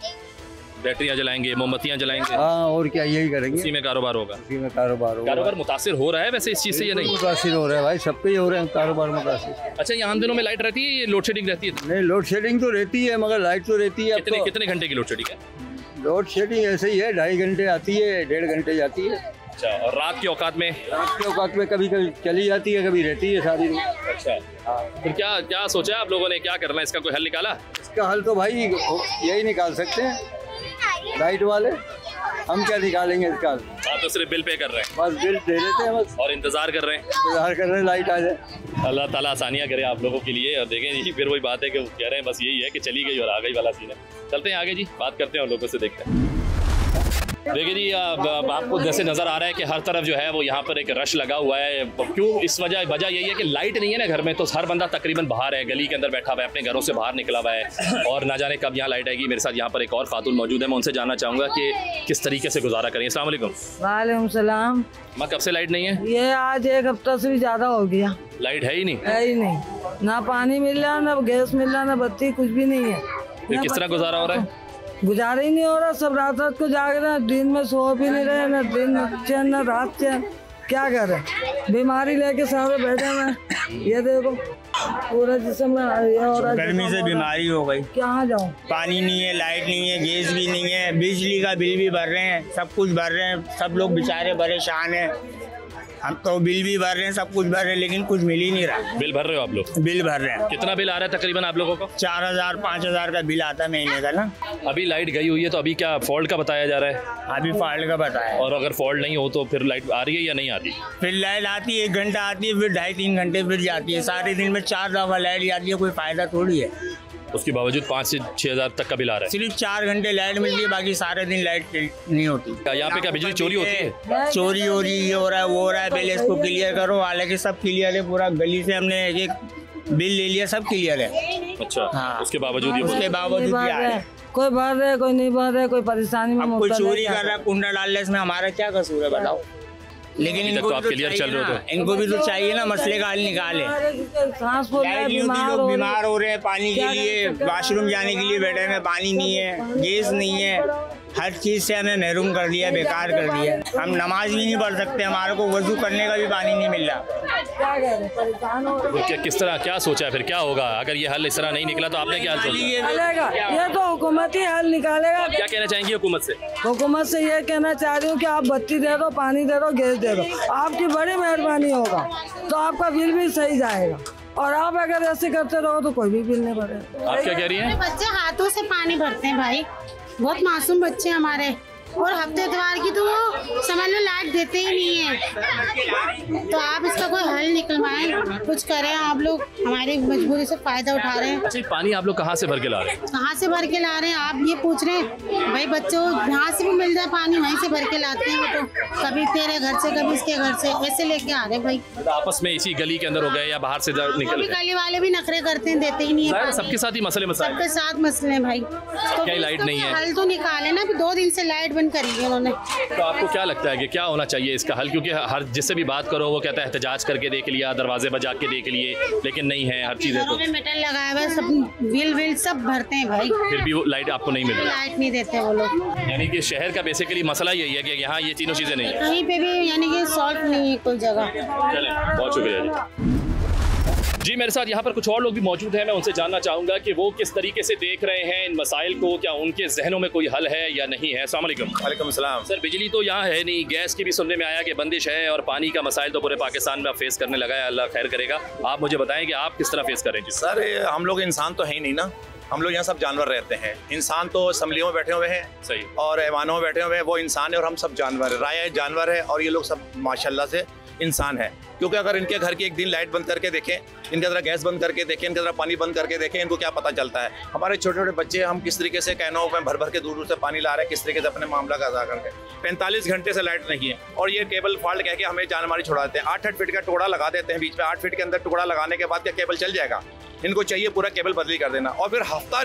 बैटरियाँ जलाएंगे, मोमबत्तियाँ जलाएंगे। हाँ, और क्या, यही करेंगे। उसी में कारोबार होगा? उसी में कारोबार होगा। कारोबार मुतासिर हो रहा है वैसे इस चीज़ से या नहीं? मुतासिर हो रहा है भाई, सबके ही हो रहे हैं कारोबार मुतासिर। अच्छा, यहाँ दिनों में लाइट रहती है, ये लोड शेडिंग रहती है? नहीं, लोड शेडिंग तो रहती है मगर लाइट तो रहती है। कितने घंटे की लोड शेडिंग है? लोड शेडिंग ऐसे ही है, 2.5 घंटे आती है, 1.5 घंटे जाती है। अच्छा, और रात के औकात में? रात के औकात में कभी कभी चली जाती है, कभी रहती है सारी। अच्छा, फिर क्या सोचा आप लोगों ने, क्या करना है, इसका कोई हल निकाला? इसका हल तो भाई यही निकाल सकते हैं लाइट वाले, हम क्या निकालेंगे इसका? आप तो सिर्फ बिल पे कर रहे हैं? बस बिल दे देते हैं बस, और इंतजार कर रहे हैं? इंतजार कर रहे हैं लाइट आ जाए। अल्लाह ताला आसानियाँ करे आप लोगों के लिए। और देखें जी, फिर वही बात है कि वो कह रहे हैं बस यही है कि चली गई और आ गई वाला सीन है। चलते हैं आगे जी, बात करते हैं और लोगों से, देखते हैं। देखिए जी, आपको जैसे नज़र आ रहा है कि हर तरफ जो है वो यहाँ पर एक रश लगा हुआ है। क्यों? इस वजह यही है कि लाइट नहीं है ना घर में, तो हर बंदा तकरीबन बाहर है, गली के अंदर बैठा हुआ है, अपने घरों से बाहर निकला हुआ है और ना जाने कब यहाँ लाइट आएगी। मेरे साथ यहाँ पर एक और खातून मौजूद है, मैं उनसे जानना चाहूँगा कि किस तरीके से गुजारा करें। अस्सलाम वालेकुम। वालेकुम सलाम। माँ, कब से लाइट नहीं है? ये आज 1 हफ्ता से भी ज़्यादा हो गया। लाइट है ही नहीं? है ही नहीं, ना पानी मिल रहा, ना गैस मिल रहा, ना बत्ती, कुछ भी नहीं है। फिर किस तरह गुजारा हो रहा है? गुजारा ही नहीं हो रहा, सब रात रात को जाग रहे हैं, दिन में सो भी नहीं रहे, ना दिन चैन ना रात चैन, क्या करें? बीमारी लेके सारे बैठे हैं। ये देखो पूरा जिस्म में ये हो रहा है, गर्मी से बीमारी हो गई। कहाँ जाऊँ? पानी नहीं है, लाइट नहीं है, गैस भी नहीं है, बिजली का बिल भी भर रहे हैं, सब कुछ भर रहे हैं, सब लोग बेचारे परेशान हैं। हम तो बिल भी भर रहे हैं, सब कुछ भर रहे हैं, लेकिन कुछ मिल ही नहीं रहा। बिल भर रहे हो आप लोग? बिल भर रहे हैं। कितना बिल आ रहा है तकरीबन आप लोगों को? 4000-5000 का बिल आता है महीने का ना। अभी लाइट गई हुई है तो अभी क्या फॉल्ट का बताया जा रहा है? अभी फॉल्ट का बताया। और अगर फॉल्ट नहीं हो तो फिर लाइट आ रही है या नहीं आती? फिर लाइट आती है, 1 घंटा आती है, फिर 2.5-3 घंटे फिर जाती है। सारे दिन में 4 दफा लाइट जाती है, कोई फायदा थोड़ी है। उसके बावजूद 5 से 6 हज़ार तक का बिल आ रहा है। सिर्फ 4 घंटे लाइट मिलती है, बाकी सारे दिन लाइट नहीं होती। यहाँ पे क्या बिजली चोरी होती है? चोरी हो रही, ये हो रहा है, वो हो रहा है, पहले इसको क्लियर करो। हालांकि सब क्लियर है, पूरा गली से हमने एक बिल ले लिया, सब क्लियर है। अच्छा, हाँ। उसके बावजूद क्या है? कोई भर रहे, कोई नहीं भर रहे, कोई परेशानी में, कोई चोरी कर रहा है, कुंडा डाल रहा है, इसमें हमारा क्या कसूर है बताओ? लेकिन इनको तो आप क्लियर चल रहे हो, तो इनको भी तो चाहिए ना, मसले का हल निकाले। लोग बीमार हो रहे हैं, पानी के लिए, वॉशरूम जाने के लिए बैठे हैं, पानी नहीं है, गैस नहीं है, हर चीज़ से हमें महरूम कर दिया, बेकार कर दिया। हम नमाज भी नहीं पढ़ सकते, हमारे को वजू करने का भी पानी नहीं मिल रहा। किस तरह, क्या सोचा है फिर, क्या होगा अगर ये हल इस तरह नहीं निकला तो आपने क्या हल सोचा? ये तो हुकूमत ही हल निकालेगा। क्या कहना चाहेंगे हुकूमत से? हुकूमत से ये कहना चाह रही हूँ कि आप बत्ती दे दो, पानी दे दो, गैस दे दो, आपकी बड़ी मेहरबानी होगा, तो आपका बिल भी सही जाएगा। और आप अगर ऐसे करते रहो तो कोई भी बिल नहीं भरेगा। आप क्या कह रही हैं? बच्चे हाथों से पानी भरते हैं भाई, बहुत मासूम बच्चे हमारे, और हफ्ते इतवार की तो वो समझ लो लाइट देते ही नहीं है। तो आप इसका कोई हल निकलवाएं, कुछ करें आप लोग, हमारी मजबूरी से फायदा उठा रहे हैं। अच्छा, पानी आप लोग कहाँ से भर के ला रहे हैं? कहाँ से भर के ला रहे हैं आप ये पूछ रहे हैं? भाई बच्चों जहाँ से भी मिल जाए पानी वहीं से भर के लाते हैं, वो तो कभी तेरे घर से, कभी इसके घर से, ऐसे लेके आ रहे हैं भाई। आपस में इसी गली के अंदर हो गए या बाहर से निकल? गली वाले भी नखरे करते हैं, देते ही नहीं है। सबके साथ ही मसले सबके साथ मसले हैं भाई। क्या लाइट नहीं है? हल तो निकाले ना, 2 दिन से लाइट बंद करी है उन्होंने। तो आपको क्या लगता है कि क्या होना चाहिए इसका हल? क्योंकि हर जिससे भी बात करो वो कहता है एहतजाज करके देख लिया, दरवाजे बजा के देख लिए, लेकिन नहीं है हर चीज़ है। तो मीटर लगाया हुआ है, सब बिल सब भरते हैं भाई, फिर भी वो लाइट आपको नहीं मिल रही? लाइट नहीं देते वो लोग। यानी कि शहर का बेसिकली मसला यही है कि यहाँ ये तीनों चीज़ें नहीं है, कहीं पे भी, यानी कि सॉल्व नहीं है कोई जगह। चलें, बहुत शुक्रिया जी। जी, मेरे साथ यहाँ पर कुछ और लोग भी मौजूद हैं, मैं उनसे जानना चाहूँगा कि वो किस तरीके से देख रहे हैं इन मसाइल को, क्या उनके जहनों में कोई हल है या नहीं है। अस्सलाम वालेकुम। वालेकुम सलाम। सर, बिजली तो यहाँ है नहीं, गैस की भी सुनने में आया कि बंदिश है, और पानी का मसाइल तो पूरे पाकिस्तान में आप फेस करने लगा है, अल्लाह खैर करेगा। आप मुझे बताएं कि आप किस तरह फेस करें? जी सर, हम लोग इंसान तो है ही नहीं ना, हम लोग यहाँ सब जानवर रहते हैं। इंसान तो असम्बलियों में बैठे हुए हैं, सही, और ऐवानों में बैठे हुए हैं, वो इंसान है और हम सब जानवर है। राय जानवर है और ये लोग सब माशाल्लाह से इंसान है। क्योंकि अगर इनके घर की एक दिन लाइट बंद करके देखें, इनके तरह गैस बंद करके देखें, इनके तरह पानी बंद करके देखें, इनको क्या पता चलता है। हमारे छोटे छोटे बच्चे, हम किस तरीके से कैनों में भर भर के दूर दूर से पानी ला रहे हैं, किस तरीके से अपने मामला का अदा करके। 45 घंटे से लाइट नहीं है और ये केबल फॉल्ट कह के हमें जान मारी छुड़ा देते हैं। 8-8 फीट का टुकड़ा लगा देते हैं बीच में। 8 फीट के अंदर टुकड़ा लगाने के बाद क्या केबल चल जाएगा? इनको चाहिए पूरा केबल बदली कर देना। और फिर हफ्ता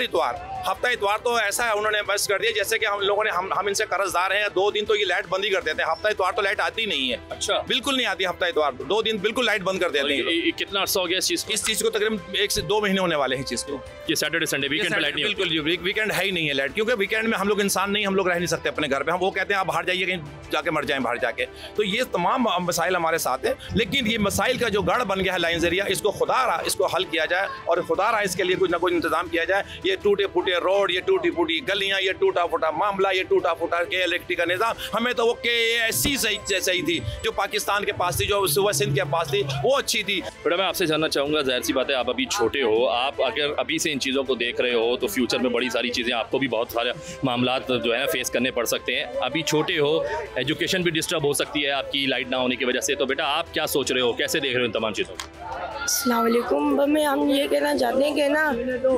इतवार तो ऐसा है उन्होंने बस कर दिया जैसे कि हम लोगों ने हम इनसे कर्जदार हैं। 2 दिन तो ये लाइट बंद ही कर देते हैं। हफ्ता इतवार तो लाइट आती नहीं है। अच्छा, बिल्कुल नहीं आती हफ्ता इतवार। 2 दिन बिल्कुल लाइट बंद कर देते हैं। कितना अर्सा हो गया इस चीज को? तकरीबन 1 से 2 महीने होने वाले हैं चीज को। ये सैटरडे संडे वीकेंड पे लाइट नहीं? बिल्कुल वीकेंड है ही नहीं है लाइट, क्योंकि वीकेंड में हम लोग इंसान नहीं, हम लोग रह नहीं सकते अपने घर पे। हम वो कहते हैं आप बाहर जाइए, कहीं जाके मर जाएं बाहर जाके। तो ये तमाम मसाइल हमारे साथ है। लेकिन ये मसाइल का जो गढ़ बन गया है लाइन जरिया, इसको खुदा इसको हल किया जाए और खुदा इसके लिए कुछ ना कुछ इंतजाम किया जाए। ये टूटे फूटे रोड, ये टूटी फूटी गलियां, ये टूटा फूटा मामला, ये टूटा फूटा KLAT का निजाम, हमें तो वो KASC सही थी जो पाकिस्तान के पास थी, जो सुबह सिंध के पास थी, वो अच्छी थी। बेटा मैं आपसे जानना चाहूँगा, जाहिर सी बात है आप अभी छोटे हो, आप अगर अभी से इन चीज़ों को देख रहे हो तो फ्यूचर में बड़ी सारी चीज़ें आपको भी बहुत सारे मामला जो है ना फेस करने पड़ सकते हैं। अभी छोटे हो, एजुकेशन भी डिस्टर्ब हो सकती है आपकी लाइट ना होने की वजह से। तो बेटा आप क्या सोच रहे हो, कैसे देख रहे हो इन तमाम चीज़ों को? अस्सलाम वालेकुम। मैं हम ये कहना चाहते हैं कि ना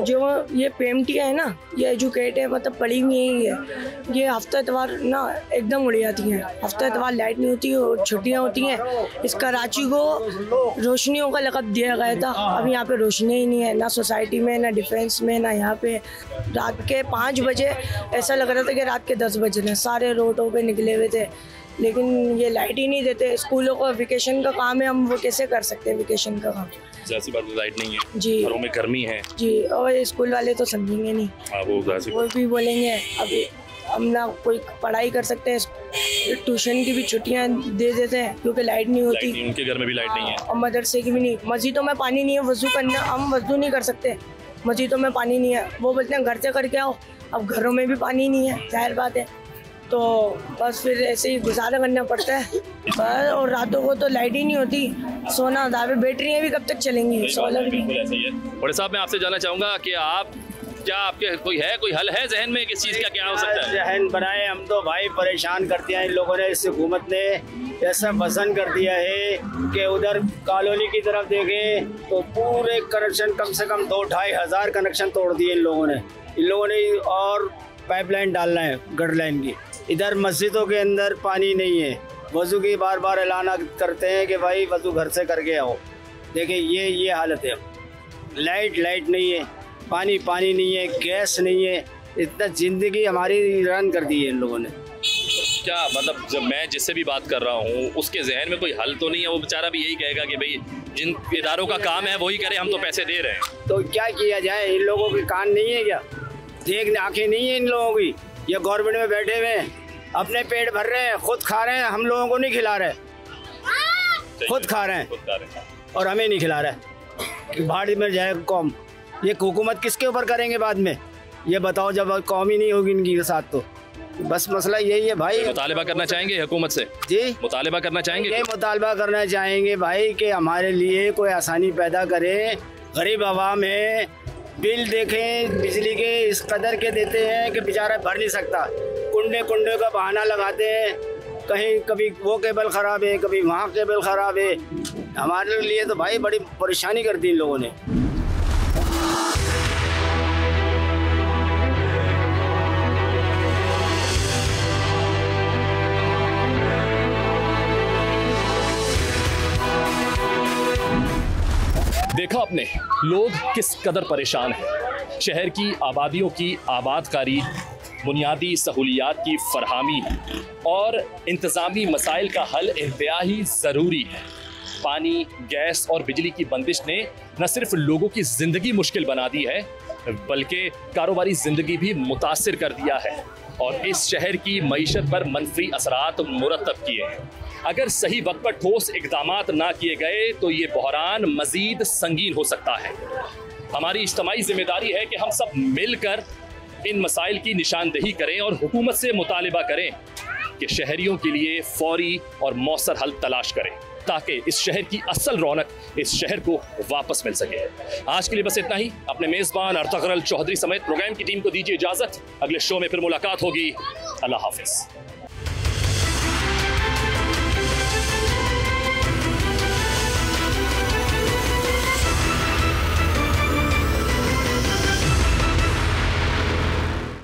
जो ये PMT है ना, ये एजुकेट है, मतलब पढ़ी हुई है। ये हफ्ता इतवार ना एकदम उड़ जाती हैं। हफ्ता इतवार लाइट नहीं होती और छुट्टियाँ होती हैं। इस कराची को रोशनियों का लक़ब दिया गया था। अब यहाँ पे रोशनी ही नहीं है, ना सोसाइटी में, ना डिफेंस में, ना यहाँ पे। रात के 5 बजे ऐसा लग रहा था कि रात के 10 बज रहे। सारे रोडों पे निकले हुए थे, लेकिन ये लाइट ही नहीं देते। स्कूलों का वेकेशन का काम है, हम वो कैसे कर सकते हैं वेकेशन का काम? जैसी बात लाइट नहीं है जी, घरों में गर्मी है जी, और स्कूल वाले तो समझेंगे नहीं। वो भी बोलेंगे अभी हम ना कोई पढ़ाई कर सकते हैं। ट्यूशन की भी छुट्टियां दे देते हैं क्योंकि लाइट नहीं होती। उनके घर में भी लाइट नहीं है और मदरसे की भी नहीं। मस्जिदों में पानी नहीं है, वजू करना, हम वजू नहीं कर सकते, मस्जिदों में पानी नहीं है। वो बोलते हैं घर से करके आओ। अब घरों में भी पानी नहीं है, जाहिर बात है। तो बस फिर ऐसे ही गुजारा करना पड़ता है बस। और रातों को तो लाइट ही नहीं होती, सोना दावे। बैटरियाँ भी कब तक चलेंगी? सोलर भी। बड़े साहब मैं आपसे जानना चाहूँगा कि आप क्या, आपके कोई हल है जहन में किस चीज़ का, क्या हो सकता है? जहन बनाए, हम तो भाई परेशान कर दिया इन लोगों ने। इस हुकूमत ने ऐसा पसंद कर दिया है कि उधर कॉलोनी की तरफ देखें तो पूरे कनेक्शन कम से कम 2-2.5 हज़ार कनेक्शन तोड़ दिए इन लोगों ने। और पाइपलाइन डालना है गटर लाइन की। इधर मस्जिदों के अंदर पानी नहीं है। वज़ू की बार बार ऐलान करते हैं कि भाई वज़ू घर से करके आओ। देखिए ये हालत है। लाइट नहीं है, पानी नहीं है, गैस नहीं है। इतना ज़िंदगी हमारी रन कर दी है इन लोगों ने। क्या मतलब जब मैं जिससे भी बात कर रहा हूँ उसके जहन में कोई हल तो नहीं है? वो बेचारा भी यही कहेगा कि भाई जिन इदारों का काम है वही करे, हम तो पैसे दे रहे हैं। तो क्या किया जाए? इन लोगों के कान नहीं है क्या? देखने आँखें नहीं है इन लोगों की? ये गवर्नमेंट में बैठे हुए हैं, अपने पेट भर रहे हैं, खुद खा रहे हैं, हम लोगों को नहीं खिला रहे। खुद खा रहे हैं और हमें नहीं खिला रहे। भाड़ में जाए कौम। ये हुकूमत किसके ऊपर करेंगे बाद में? ये बताओ, जब कौम ही नहीं होगी इनकी के साथ तो बस मसला यही है भाई। मुतालिबा करना चाहेंगे हुकूमत से? जी, मुतालिबा करना चाहेंगे। ये मुतालिबा करना चाहेंगे भाई कि हमारे लिए कोई आसानी पैदा करे। गरीब आवाम है, बिल देखें बिजली के इस कदर के देते हैं कि बेचारा भर नहीं सकता। कुंडे का बहाना लगाते हैं, कहीं कभी वो केबल ख़राब है, कभी वहाँ केबल ख़राब है। हमारे लिए तो भाई बड़ी परेशानी कर दी इन लोगों ने। देखा आपने लोग किस कदर परेशान हैं। शहर की आबादियों की आबादकारी, बुनियादी सहूलियात की फरहमी और इंतज़ामी मसाइल का हल इंतहाई ज़रूरी है। पानी, गैस और बिजली की बंदिश ने न सिर्फ लोगों की ज़िंदगी मुश्किल बना दी है बल्कि कारोबारी ज़िंदगी भी मुतासिर कर दिया है और इस शहर की मईशत पर मनफी असरात मुरतब किए हैं। अगर सही वक्त पर ठोस इक़दामात ना किए गए तो ये बहरान मज़ीद संगीन हो सकता है। हमारी इज्तिमाई जिम्मेदारी है कि हम सब मिलकर इन मसाइल की निशानदही करें और हुकूमत से मुतालिबा करें कि शहरियों के लिए फौरी और मौसर हल तलाश करें ताकि इस शहर की असल रौनक इस शहर को वापस मिल सके। आज के लिए बस इतना ही। अपने मेजबान अर्तगरल चौधरी समेत प्रोग्राम की टीम को दीजिए इजाजत। अगले शो में फिर मुलाकात होगी। अल्लाह हाफिज।